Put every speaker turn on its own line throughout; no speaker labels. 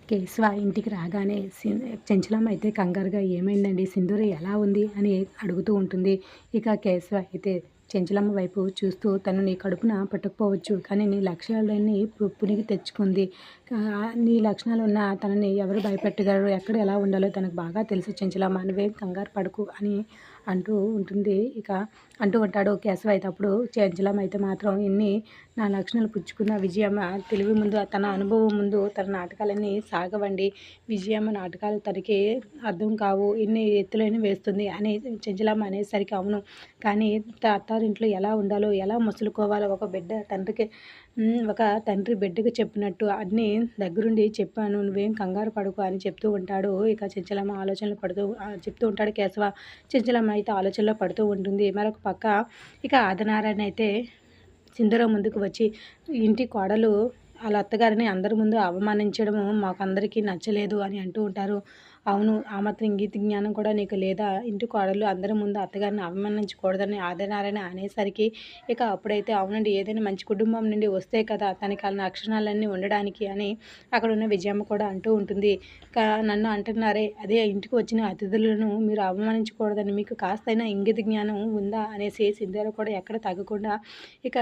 కేశవ ఇంటికి రాగానే చెంచలమ్మ అయితే కంగారుగా ఏమైందండి సింధూర ఎలా ఉంది అని అడుగుతూ ఉంటుంది. ఇక కేశవ అయితే చెంచలమ్మ వైపు చూస్తూ తను నీ కడుపున పట్టకపోవచ్చు కానీ నీ లక్ష్యాలన్నీ పునికి తెచ్చుకుంది. నీ లక్షణాలు ఉన్న తనని ఎవరు భయపెట్టగలరు, ఎక్కడ ఎలా ఉండాలో తనకు బాగా తెలుసు చెంచలమ్మ, నువ్వేం కంగారు పడకు అని అంటూ ఉంటుంది. ఇక అంటూ ఉంటాడు కేశవ అయితే. అప్పుడు చెంచలమ్మ అయితే మాత్రం ఎన్ని నా లక్షణాలు పుచ్చుకున్న విజయమ్మ తెలివి ముందు తన అనుభవం ముందు తన నాటకాలన్నీ సాగవండి. విజయమ్మ నాటకాలు తనకి అర్థం కావు, ఎన్ని ఎత్తులైన వేస్తుంది అని చెంచలమ్మ అనేసరికి అవును, కానీ అత్తారింట్లో ఎలా ఉండాలో, ఎలా మసులుకోవాలో ఒక బిడ్డ తండ్రికి ఒక తండ్రి బిడ్డకు చెప్పినట్టు అన్నీ దగ్గరుండి చెప్పాను, నువ్వేం కంగారు పడకు అని చెప్తూ ఉంటాడు. ఇక చెంచలమ్మ ఆలోచనలు పడుతూ చెప్తూ ఉంటాడు కేశవ. చెంచలమ్మ అయితే ఆలోచనలో పడుతూ ఉంటుంది. మరొక పక్క ఇక ఆదినారాయణ అయితే సింధూరం ముందుకు వచ్చి, ఇంటి కోడలు ఆళ్ళ అత్తగారిని అందరి ముందు అవమానించడము మాకందరికీ నచ్చలేదు అని అంటూ ఉంటారు. అవును, ఆ మాత్రం ఇంగిత జ్ఞానం కూడా నీకు లేదా? ఇంటి కోడలు అందరి ముందు అత్తగారిని అవమానించకూడదని ఆదినారాయణ అనేసరికి ఇక అప్పుడైతే అవునండి, ఏదైనా మంచి కుటుంబం నుండి వస్తే కదా తనకి ఆ లక్షణాలన్నీ ఉండడానికి అని అక్కడున్న విజయమ్మ కూడా అంటూ ఉంటుంది. నన్ను అంటున్నారే, అదే ఇంటికి వచ్చిన అతిథులను మీరు అవమానించకూడదని మీకు కాస్తైనా ఇంగిత జ్ఞానం ఉందా అనేసి సింధూర కూడా ఎక్కడ తగ్గకుండా ఇక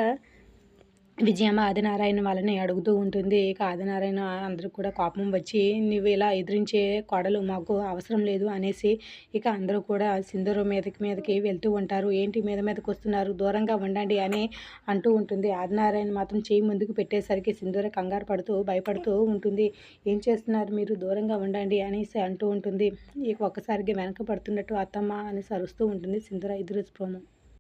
విజయమ్మ ఆదినారాయణ వాళ్ళని అడుగుతూ ఉంటుంది. ఇక ఆదినారాయణ అందరికి కూడా కోపం వచ్చి, నువ్వు ఇలా ఎదిరించే కోడలు మాకు అవసరం లేదు అనేసి ఇక అందరూ కూడా సింధూరం మీదకి వెళ్తూ ఉంటారు. ఏంటి మీదకి వస్తున్నారు, దూరంగా ఉండండి అని అంటూ ఉంటుంది. ఆదినారాయణ మాత్రం చేయి ముందుకు పెట్టేసరికి సింధూర కంగారు పడుతూ భయపడుతూ ఉంటుంది. ఏం చేస్తున్నారు మీరు, దూరంగా ఉండండి అనేసి అంటూ ఉంటుంది. ఇక ఒక్కసారిగా వెనక పడుతున్నట్టు అత్తమ్మ అనేసి అరుస్తూ ఉంటుంది సింధూర. ఇది రోజు ప్రోమో.